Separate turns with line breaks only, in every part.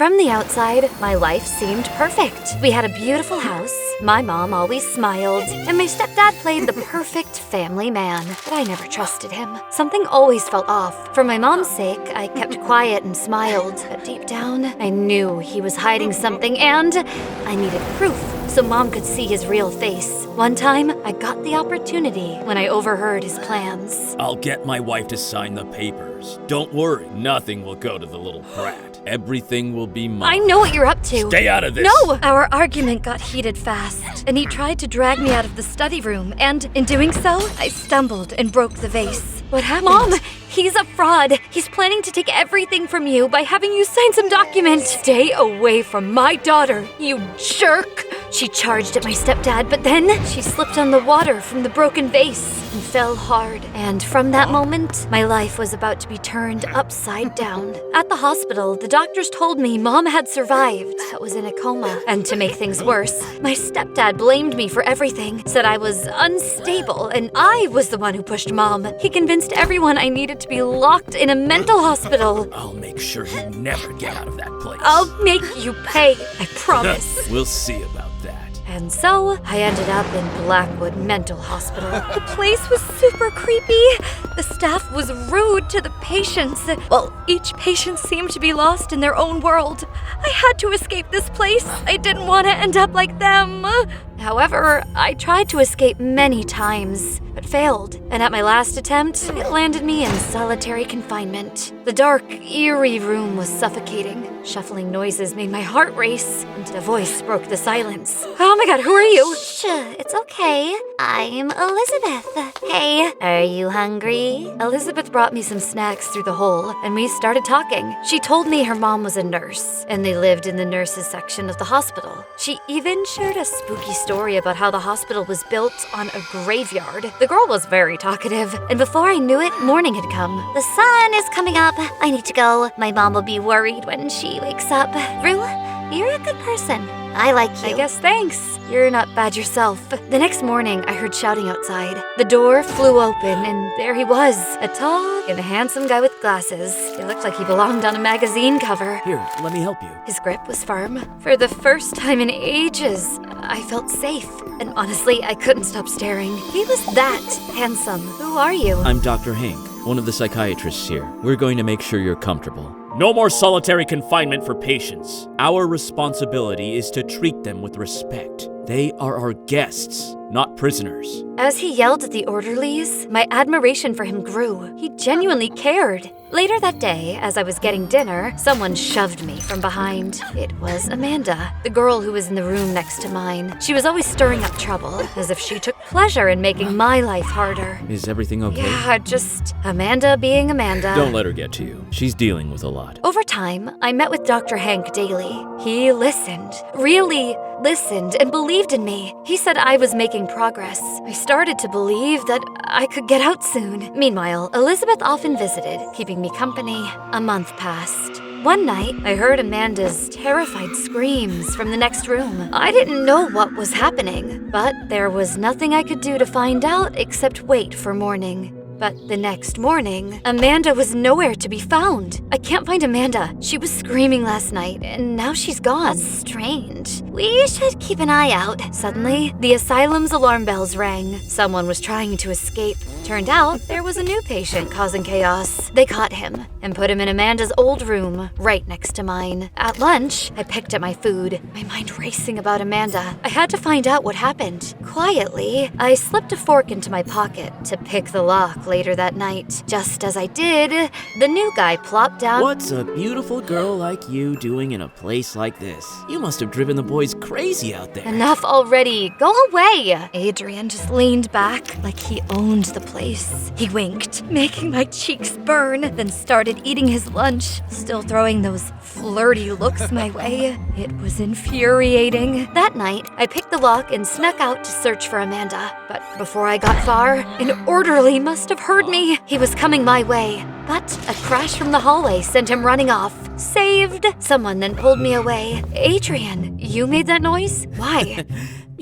From the outside, my life seemed perfect. We had a beautiful house, my mom always smiled, and my stepdad played the perfect family man. But I never trusted him. Something always felt off. For my mom's sake, I kept quiet and smiled, but deep down, I knew he was hiding something, and I needed proof so Mom could see his real face. One time, I got the opportunity when I overheard his plans.
I'll get my wife to sign the papers. Don't worry, nothing will go to the little brat. Everything will be mine.
I know what you're up to.
Stay out of this.
No! Our argument got heated fast, and he tried to drag me out of the study room, and in doing so, I stumbled and broke the vase. What happened? Mom! He's a fraud. He's planning to take everything from you by having you sign some document. Stay away from my daughter, you jerk! She charged at my stepdad, but then she slipped on the water from the broken vase and fell hard. And from that moment, my life was about to be turned upside down. At the hospital, the doctors told me Mom had survived, but was in a coma. And to make things worse, my stepdad blamed me for everything, said I was unstable, and I was the one who pushed Mom. He convinced everyone I needed to be locked in a mental hospital.
I'll make sure you never get out of that place.
I'll make you pay, I promise.
We'll see about that.
And so, I ended up in Blackwood Mental Hospital. The place was super creepy. The staff was rude to the patients. Well, each patient seemed to be lost in their own world. I had to escape this place. I didn't want to end up like them. However, I tried to escape many times, but failed. And at my last attempt, it landed me in solitary confinement. The dark, eerie room was suffocating. Shuffling noises made my heart race, and a voice broke the silence. Oh my god, who are you?
Shh, it's okay. I'm Elizabeth. Hey, are you hungry?
Elizabeth brought me some snacks through the hole, and we started talking. She told me her mom was a nurse, and they lived in the nurses section of the hospital. She even shared a spooky story about how the hospital was built on a graveyard. The girl was very talkative, and before I knew it, morning had come.
The sun is coming up. I need to go. My mom will be worried when she wakes up. Rue, you're a good person. I like you.
I guess thanks. You're not bad yourself. The next morning, I heard shouting outside. The door flew open, and there he was, a tall and handsome guy with glasses. He looked like he belonged on a magazine cover.
Here, let me help you.
His grip was firm. For the first time in ages, I felt safe. And honestly, I couldn't stop staring. He was that handsome. Who are you?
I'm Dr. Hank, one of the psychiatrists here. We're going to make sure you're comfortable. No more solitary confinement for patients. Our responsibility is to treat them with respect. They are our guests, not prisoners.
As he yelled at the orderlies, my admiration for him grew. He genuinely cared. Later that day, as I was getting dinner, someone shoved me from behind. It was Amanda, the girl who was in the room next to mine. She was always stirring up trouble, as if she took pleasure in making my life harder.
Is everything okay?
Yeah, just Amanda being Amanda.
Don't let her get to you. She's dealing with a lot.
Over time, I met with Dr. Hank daily. He listened, really listened, and believed in me. He said I was making progress. I started to believe that I could get out soon. Meanwhile, Elizabeth often visited, keeping me company. A month passed. One night, I heard Amanda's terrified screams from the next room. I didn't know what was happening, but there was nothing I could do to find out except wait for morning. But the next morning, Amanda was nowhere to be found. I can't find Amanda. She was screaming last night, and now she's gone.
That's strange. We should keep an eye out.
Suddenly, the asylum's alarm bells rang. Someone was trying to escape. Turned out, there was a new patient causing chaos. They caught him and put him in Amanda's old room, right next to mine. At lunch, I picked at my food, my mind racing about Amanda. I had to find out what happened. Quietly, I slipped a fork into my pocket to pick the lock later that night. Just as I did, the new guy plopped down.
What's a beautiful girl like you doing in a place like this? You must have driven the boys crazy out there.
Enough already. Go away. Adrian just leaned back like he owned the place. He winked, making my cheeks burn, then started eating his lunch, still throwing those flirty looks my way. It was infuriating. That night, I picked the lock and snuck out to search for Amanda. But before I got far, an orderly must have heard me. He was coming my way. But a crash from the hallway sent him running off. Saved! Someone then pulled me away. Adrian, you made that noise? Why?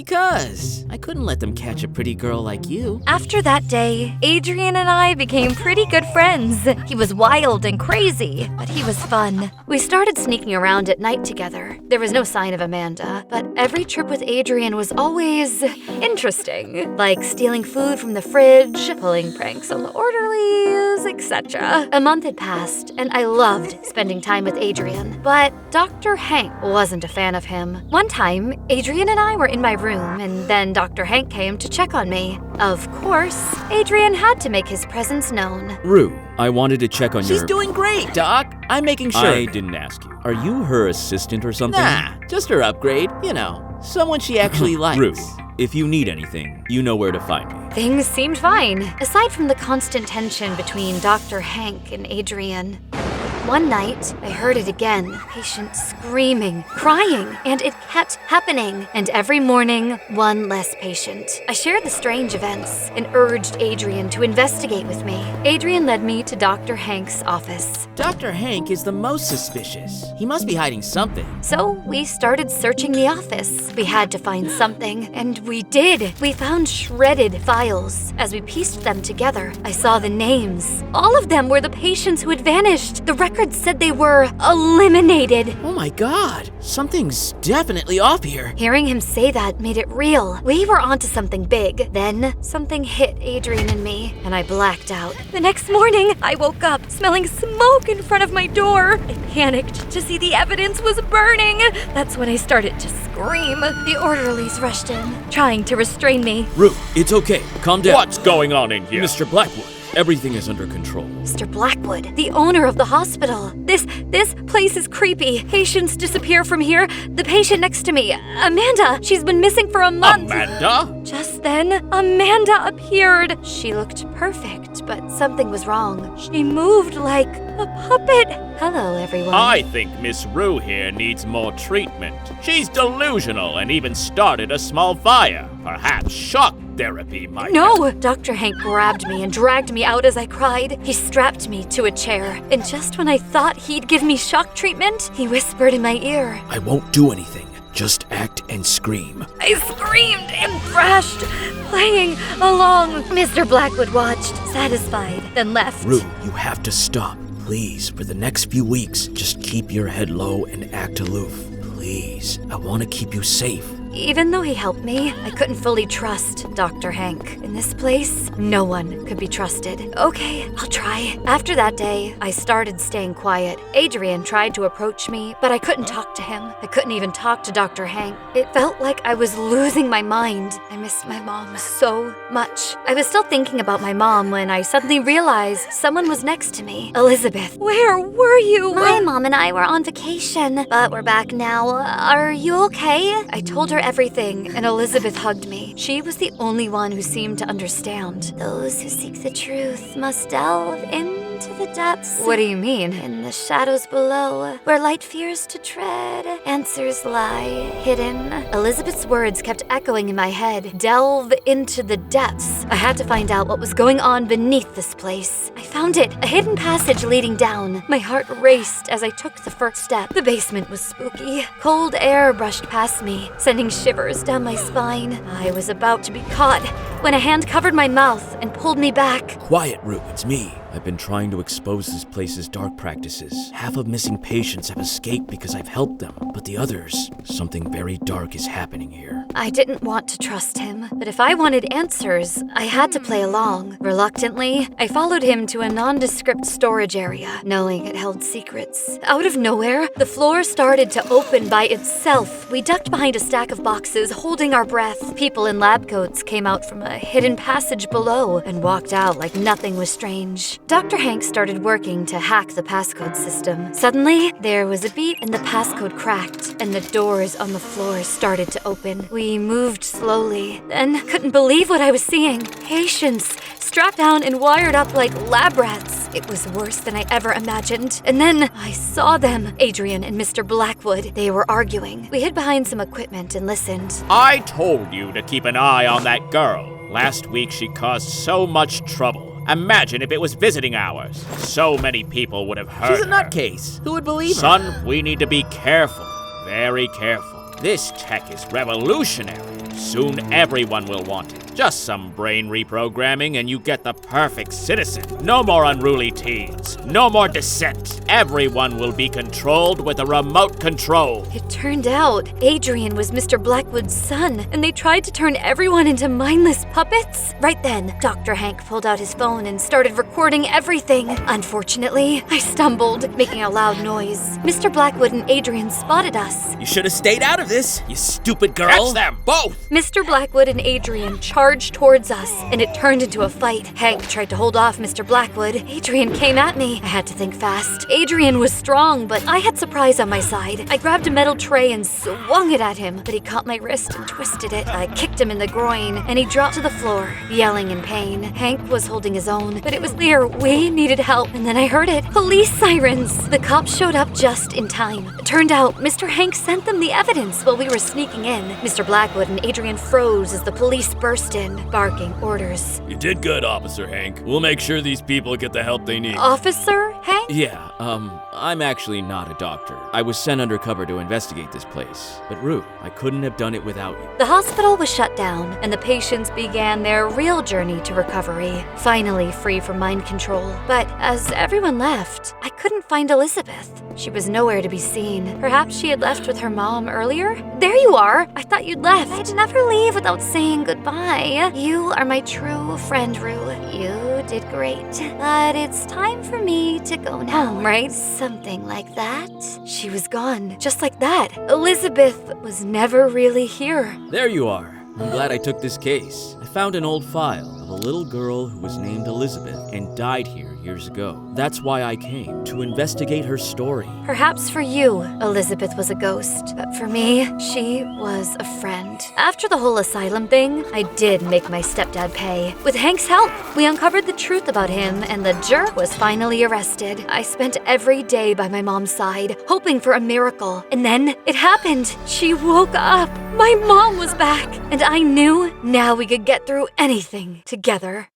Because I couldn't let them catch a pretty girl like you.
After that day, Adrian and I became pretty good friends. He was wild and crazy, but he was fun. We started sneaking around at night together. There was no sign of Amanda, but every trip with Adrian was always interesting. Like stealing food from the fridge, pulling pranks on the orderlies, etc. A month had passed, and I loved spending time with Adrian. But Dr. Hank wasn't a fan of him. One time, Adrian and I were in my room, and then Dr. Hank came to check on me. Of course, Adrian had to make his presence known.
Rue, I wanted to check on
She's doing great, Doc. I'm making sure.
I didn't ask you. Are you her assistant or something?
Nah, just her upgrade. You know, someone she actually likes.
Rue, if you need anything, you know where to find me.
Things seemed fine, aside from the constant tension between Dr. Hank and Adrian. One night, I heard it again, patient screaming, crying, and it kept happening. And every morning, one less patient. I shared the strange events and urged Adrian to investigate with me. Adrian led me to Dr. Hank's office.
Dr. Hank is the most suspicious. He must be hiding something.
So we started searching the office. We had to find something, and we did. We found shredded files. As we pieced them together, I saw the names. All of them were the patients who had vanished. The records said they were eliminated.
Oh my god, something's definitely off here.
Hearing him say that made it real. We were onto something big. Then something hit Adrian and me, and I blacked out. The next morning, I woke up smelling smoke in front of my door. I panicked to see the evidence was burning. That's when I started to scream. The orderlies rushed in, trying to restrain me.
Rue, it's okay. Calm down.
What's going on in here?
Mr. Blackwood, everything is under control.
Mr. Blackwood, the owner of the hospital. This place is creepy. Patients disappear from here. The patient next to me, Amanda, she's been missing for a month.
Amanda?
Just then, Amanda appeared. She looked perfect, but something was wrong. She moved like a puppet. Hello, everyone.
I think Miss Rue here needs more treatment. She's delusional and even started a small fire. Perhaps shock therapy might
No! Dr. Hank grabbed me and dragged me out as I cried. He strapped me to a chair, and just when I thought he'd give me shock treatment, he whispered in my ear.
I won't do anything. Just act and scream.
I screamed and thrashed, playing along. Mr. Blackwood watched, satisfied, then left.
Rue, you have to stop. Please, for the next few weeks, just keep your head low and act aloof. Please, I want to keep you safe.
Even though he helped me, I couldn't fully trust Dr. Hank. In this place, no one could be trusted. Okay, I'll try. After that day, I started staying quiet. Adrian tried to approach me, but I couldn't talk to him. I couldn't even talk to Dr. Hank. It felt like I was losing my mind. I missed my mom so much. I was still thinking about my mom when I suddenly realized someone was next to me. Elizabeth, where were you?
My mom and I were on vacation, but we're back now. Are you okay?
I told her everything, and Elizabeth hugged me. She was the only one who seemed to understand.
Those who seek the truth must delve into the depths.
What do you mean?
In the shadows below, where light fears to tread, answers lie hidden.
Elizabeth's words kept echoing in my head. Delve into the depths. I had to find out what was going on beneath this place. I found it, a hidden passage leading down. My heart raced as I took the first step. The basement was spooky. Cold air brushed past me, sending shivers down my spine. I was about to be caught when a hand covered my mouth and pulled me back.
Quiet, Rue, it's me. I've been trying to expose this place's dark practices. Half of missing patients have escaped because I've helped them, but the others, something very dark is happening here.
I didn't want to trust him, but if I wanted answers, I had to play along. Reluctantly, I followed him to a nondescript storage area, knowing it held secrets. Out of nowhere, the floor started to open by itself. We ducked behind a stack of boxes, holding our breath. People in lab coats came out from a hidden passage below and walked out like nothing was strange. Dr. Hank started working to hack the passcode system. Suddenly, there was a beep and the passcode cracked, and the doors on the floor started to open. We moved slowly, then couldn't believe what I was seeing. Patients strapped down and wired up like lab rats. It was worse than I ever imagined. And then I saw them, Adrian and Mr. Blackwood. They were arguing. We hid behind some equipment and listened.
I told you to keep an eye on that girl. Last week she caused so much trouble. Imagine if it was visiting hours. So many people would have heard
She's a
her.
nutcase. Who would believe her?
Son, we need to be careful. Very careful. This tech is revolutionary. Soon everyone will want it. Just some brain reprogramming and you get the perfect citizen. No more unruly teens. No more dissent. Everyone will be controlled with a remote control.
It turned out Adrian was Mr. Blackwood's son, and they tried to turn everyone into mindless puppets. Right then, Dr. Hank pulled out his phone and started recording everything. Unfortunately, I stumbled, making a loud noise. Mr. Blackwood and Adrian spotted us.
You should have stayed out of this, you stupid girl.
Catch them, both!
Mr. Blackwood and Adrian charged towards us, and it turned into a fight. Hank tried to hold off Mr. Blackwood. Adrian came at me. I had to think fast. Adrian was strong, but I had surprise on my side. I grabbed a metal tray and swung it at him, but he caught my wrist and twisted it. I kicked him in the groin, and he dropped to the floor, yelling in pain. Hank was holding his own, but it was clear we needed help, and then I heard it. Police sirens! The cops showed up just in time. It turned out Mr. Hank sent them the evidence while we were sneaking in. Mr. Blackwood and Adrian froze as the police burst in, barking orders.
You did good, Officer Hank. We'll make sure these people get the help they need.
Officer Hank?
Yeah, I'm actually not a doctor. I was sent undercover to investigate this place. But Rue, I couldn't have done it without you.
The hospital was shut down, and the patients began their real journey to recovery, finally free from mind control. But as everyone left, I couldn't find Elizabeth. She was nowhere to be seen. Perhaps she had left with her mom earlier? There you are! I thought you'd left.
I'd never leave without saying goodbye. You are my true friend, Rue. You did great. But it's time for me to go now.
Home, right?
Something like that.
She was gone, just like that. Elizabeth was never really here.
There you are. I'm glad I took this case. I found an old file of a little girl who was named Elizabeth and died here years ago. That's why I came, to investigate her story.
Perhaps for you, Elizabeth was a ghost, but for me, she was a friend. After the whole asylum thing, I did make my stepdad pay. With Hank's help, we uncovered the truth about him, and the jerk was finally arrested. I spent every day by my mom's side, hoping for a miracle. And then it happened. She woke up. My mom was back, and I knew now we could get through anything together.